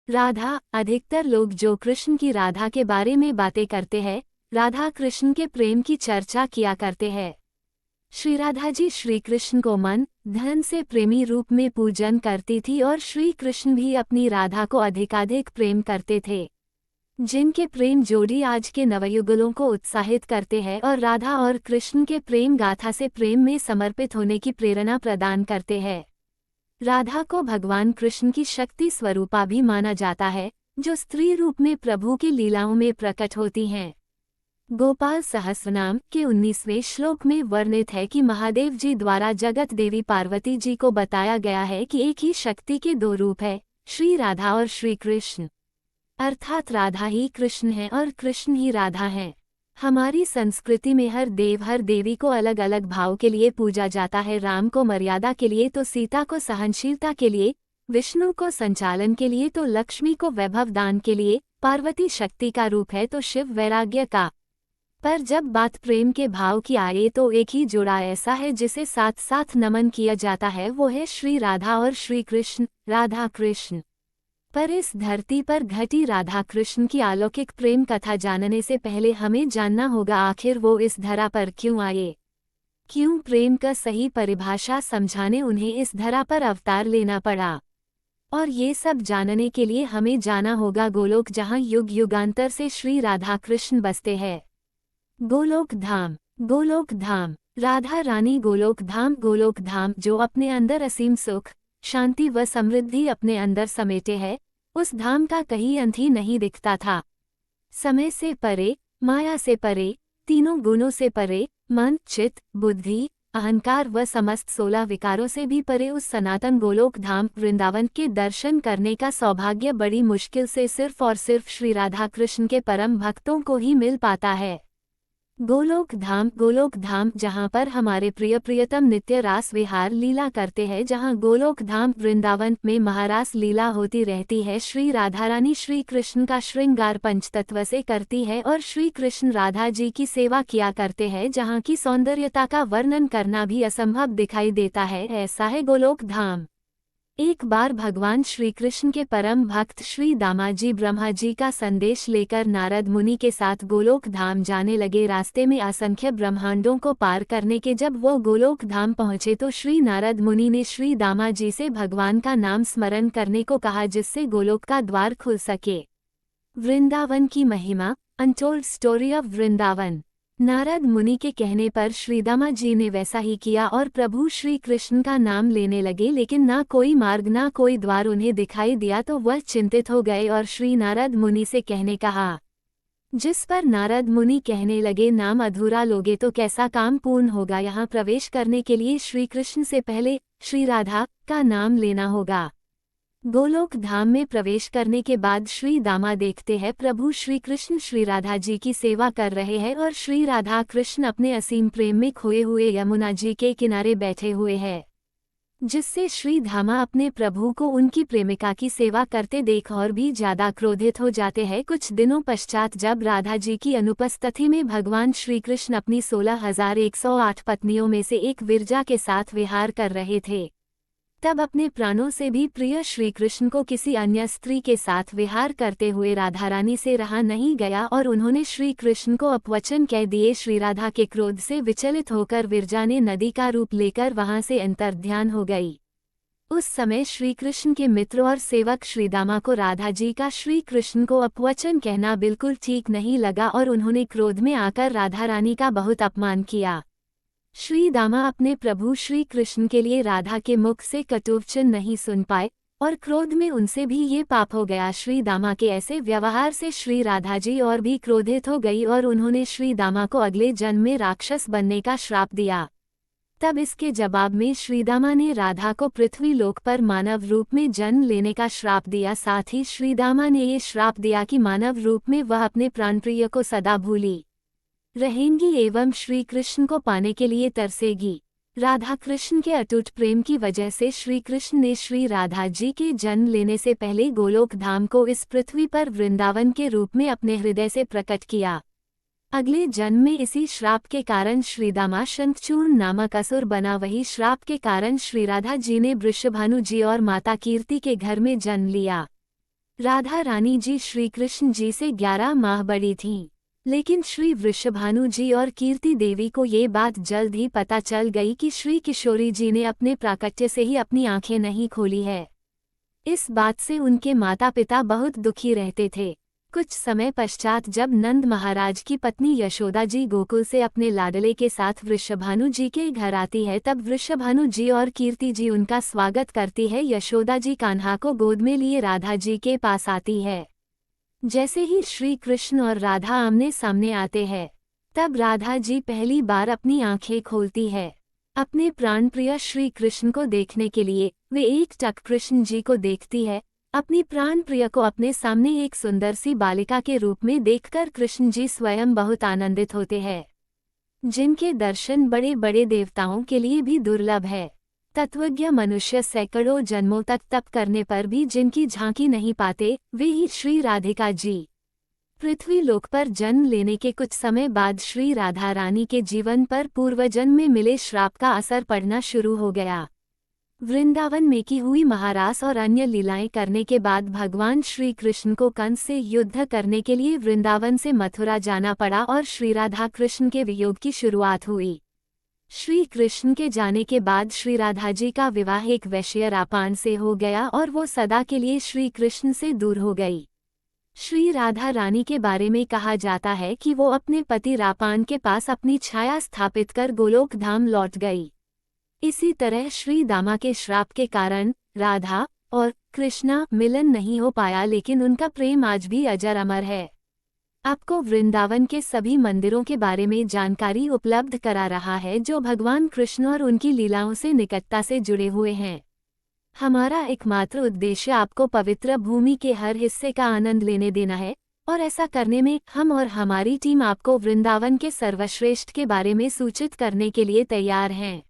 राधा। अधिकतर लोग जो कृष्ण की राधा के बारे में बातें करते हैं, राधा कृष्ण के प्रेम की चर्चा किया करते हैं। श्री राधा जी श्री कृष्ण को मन धन से प्रेमी रूप में पूजन करती थी और श्री कृष्ण भी अपनी राधा को अधिकाधिक प्रेम करते थे, जिनके प्रेम जोड़ी आज के नवयुगलों को उत्साहित करते हैं और राधा और कृष्ण के प्रेम गाथा से प्रेम में समर्पित होने की प्रेरणा प्रदान करते हैं। राधा को भगवान कृष्ण की शक्ति स्वरूपा भी माना जाता है, जो स्त्री रूप में प्रभु की लीलाओं में प्रकट होती हैं। गोपाल सहस्रनाम के 19वें श्लोक में वर्णित है कि महादेव जी द्वारा जगत देवी पार्वती जी को बताया गया है कि एक ही शक्ति के दो रूप है, श्री राधा और श्री कृष्ण, अर्थात राधा ही कृष्ण है और कृष्ण ही राधा है। हमारी संस्कृति में हर देव हर देवी को अलग अलग भाव के लिए पूजा जाता है। राम को मर्यादा के लिए तो सीता को सहनशीलता के लिए, विष्णु को संचालन के लिए तो लक्ष्मी को वैभव दान के लिए, पार्वती शक्ति का रूप है तो शिव वैराग्य का। पर जब बात प्रेम के भाव की आए तो एक ही जोड़ा ऐसा है जिसे साथ साथ नमन किया जाता है, वो है श्री राधा और श्री कृष्ण, राधा कृष्ण। पर इस धरती पर घटी राधा कृष्ण की अलौकिक प्रेम कथा जानने से पहले हमें जानना होगा आखिर वो इस धरा पर क्यों आए, क्यों प्रेम का सही परिभाषा समझाने उन्हें इस धरा पर अवतार लेना पड़ा। और ये सब जानने के लिए हमें जाना होगा गोलोक, जहाँ युग युगांतर से श्री राधा कृष्ण बसते हैं। गोलोक धाम। गोलोक धाम राधा रानी गोलोक धाम जो अपने अंदर असीम सुख, शांति व समृद्धि अपने अंदर समेटे है, उस धाम का कहीं अंत ही नहीं दिखता था। समय से परे, माया से परे, तीनों गुणों से परे, मन, चित्त, बुद्धि, अहंकार व समस्त 16 विकारों से भी परे उस सनातन गोलोक धाम वृंदावन के दर्शन करने का सौभाग्य बड़ी मुश्किल से सिर्फ और सिर्फ श्री राधा कृष्ण के परम भक्तों को ही मिल पाता है। गोलोक धाम जहाँ पर हमारे प्रियतम नित्य रास विहार लीला करते हैं, जहाँ गोलोक धाम वृंदावन में महारास लीला होती रहती है। श्री राधा रानी श्री कृष्ण का श्रृंगार पंचतत्व से करती है और श्री कृष्ण राधा जी की सेवा किया करते हैं, जहाँ की सौंदर्यता का वर्णन करना भी असंभव दिखाई देता है। ऐसा है गोलोक धाम। एक बार भगवान श्री कृष्ण के परम भक्त श्री दामाजी ब्रह्मा जी का संदेश लेकर नारद मुनि के साथ गोलोक धाम जाने लगे। रास्ते में असंख्य ब्रह्मांडों को पार करने के जब वो गोलोक धाम पहुँचे तो श्री नारद मुनि ने श्री दामाजी से भगवान का नाम स्मरण करने को कहा, जिससे गोलोक का द्वार खुल सके। वृंदावन की महिमा, untold story of Vrindavan. Narad मुनि के कहने पर श्री दामा जी ने वैसा ही किया और प्रभु श्री कृष्ण का नाम लेने लगे, लेकिन ना कोई मार्ग ना कोई द्वार उन्हें दिखाई दिया तो वह चिंतित हो गए और श्री नारद मुनि से कहने कहा। जिस पर नारद मुनि कहने लगे, नाम अधूरा लोगे तो कैसा काम पूर्ण होगा। यहाँ प्रवेश करने के लिए श्री कृष्ण से पहले श्री राधा का नाम लेना होगा। गोलोक धाम में प्रवेश करने के बाद श्री दामा देखते हैं प्रभु श्री कृष्ण श्री राधा जी की सेवा कर रहे हैं और श्री राधा कृष्ण अपने असीम प्रेम में खोए हुए यमुना जी के किनारे बैठे हुए हैं, जिससे श्री धामा अपने प्रभु को उनकी प्रेमिका की सेवा करते देख और भी ज्यादा क्रोधित हो जाते हैं। कुछ दिनों पश्चात जब राधा जी की अनुपस्थिति में भगवान श्री कृष्ण अपनी 16,108 पत्नियों में से एक विरजा के साथ विहार कर रहे थे, तब अपने प्राणों से भी प्रिय श्री कृष्ण को किसी अन्य स्त्री के साथ विहार करते हुए राधा रानी से रहा नहीं गया और उन्होंने श्री कृष्ण को अपवचन कह दिए। श्री राधा के क्रोध से विचलित होकर विरजा ने नदी का रूप लेकर वहां से अंतर्ध्यान हो गई। उस समय श्री कृष्ण के मित्र और सेवक श्री दामा को राधा जी का श्री कृष्ण को अपवचन कहना बिल्कुल ठीक नहीं लगा और उन्होंने क्रोध में आकर राधा रानी का बहुत अपमान किया। श्री दामा अपने प्रभु श्री कृष्ण के लिए राधा के मुख से कटुवचन नहीं सुन पाए और क्रोध में उनसे भी ये पाप हो गया। श्री दामा के ऐसे व्यवहार से श्री राधा जी और भी क्रोधित हो गई और उन्होंने श्री दामा को अगले जन्म में राक्षस बनने का श्राप दिया। तब इसके जवाब में श्री दामा ने राधा को पृथ्वी लोक पर मानव रूप में जन्म लेने का श्राप दिया। साथ ही श्री दामा ने ये श्राप दिया कि मानव रूप में वह अपने प्राणप्रिय को सदा भूली रहेंगी एवं श्री कृष्ण को पाने के लिए तरसेगी। राधा कृष्ण के अटूट प्रेम की वजह से श्री कृष्ण ने श्री राधा जी के जन्म लेने से पहले गोलोक धाम को इस पृथ्वी पर वृंदावन के रूप में अपने हृदय से प्रकट किया। अगले जन्म में इसी श्राप के कारण श्री दामा शंखचूर्ण नामक असुर बना। वही श्राप के कारण श्री राधा जी ने वृषभानु जी और माता कीर्ति के घर में जन्म लिया। राधा रानी जी श्री कृष्ण जी से 11 माह बड़ी थीं। लेकिन श्री वृषभानु जी और कीर्ति देवी को ये बात जल्द ही पता चल गई कि श्री किशोरी जी ने अपने प्राकट्य से ही अपनी आंखें नहीं खोली है। इस बात से उनके माता पिता बहुत दुखी रहते थे। कुछ समय पश्चात जब नंद महाराज की पत्नी यशोदा जी गोकुल से अपने लाडले के साथ वृषभानु जी के घर आती है, तब वृषभानु जी और कीर्ति जी उनका स्वागत करती है। यशोदा जी कान्हा को गोद में लिए राधा जी के पास आती है। जैसे ही श्री कृष्ण और राधा आमने सामने आते हैं, तब राधा जी पहली बार अपनी आंखें खोलती है। अपने प्राणप्रिय श्री कृष्ण को देखने के लिए वे एकटक कृष्ण जी को देखती है। अपनी प्राणप्रिय को अपने सामने एक सुंदर सी बालिका के रूप में देखकर कृष्ण जी स्वयं बहुत आनंदित होते हैं, जिनके दर्शन बड़े बड़े देवताओं के लिए भी दुर्लभ है। तत्वज्ञ मनुष्य सैकड़ों जन्मों तक तप करने पर भी जिनकी झांकी नहीं पाते, वे ही श्री राधिका जी। पृथ्वी लोक पर जन्म लेने के कुछ समय बाद श्री राधा रानी के जीवन पर पूर्वजन्म में मिले श्राप का असर पड़ना शुरू हो गया। वृंदावन में की हुई महारास और अन्य लीलाएं करने के बाद भगवान श्री कृष्ण को कंस से युद्ध करने के लिए वृंदावन से मथुरा जाना पड़ा और श्री राधा कृष्ण के वियोग की शुरुआत हुई। श्री कृष्ण के जाने के बाद श्री राधा जी का विवाह एक वैश्य रापान से हो गया और वो सदा के लिए श्री कृष्ण से दूर हो गई। श्री राधा रानी के बारे में कहा जाता है कि वो अपने पति रापान के पास अपनी छाया स्थापित कर गोलोक धाम लौट गई। इसी तरह श्री दामा के श्राप के कारण राधा और कृष्णा मिलन नहीं हो पाया, लेकिन उनका प्रेम आज भी अजर अमर है। आपको वृंदावन के सभी मंदिरों के बारे में जानकारी उपलब्ध करा रहा है जो भगवान कृष्ण और उनकी लीलाओं से निकटता से जुड़े हुए हैं। हमारा एकमात्र उद्देश्य आपको पवित्र भूमि के हर हिस्से का आनंद लेने देना है, और ऐसा करने में हम और हमारी टीम आपको वृंदावन के सर्वश्रेष्ठ के बारे में सूचित करने के लिए तैयार हैं।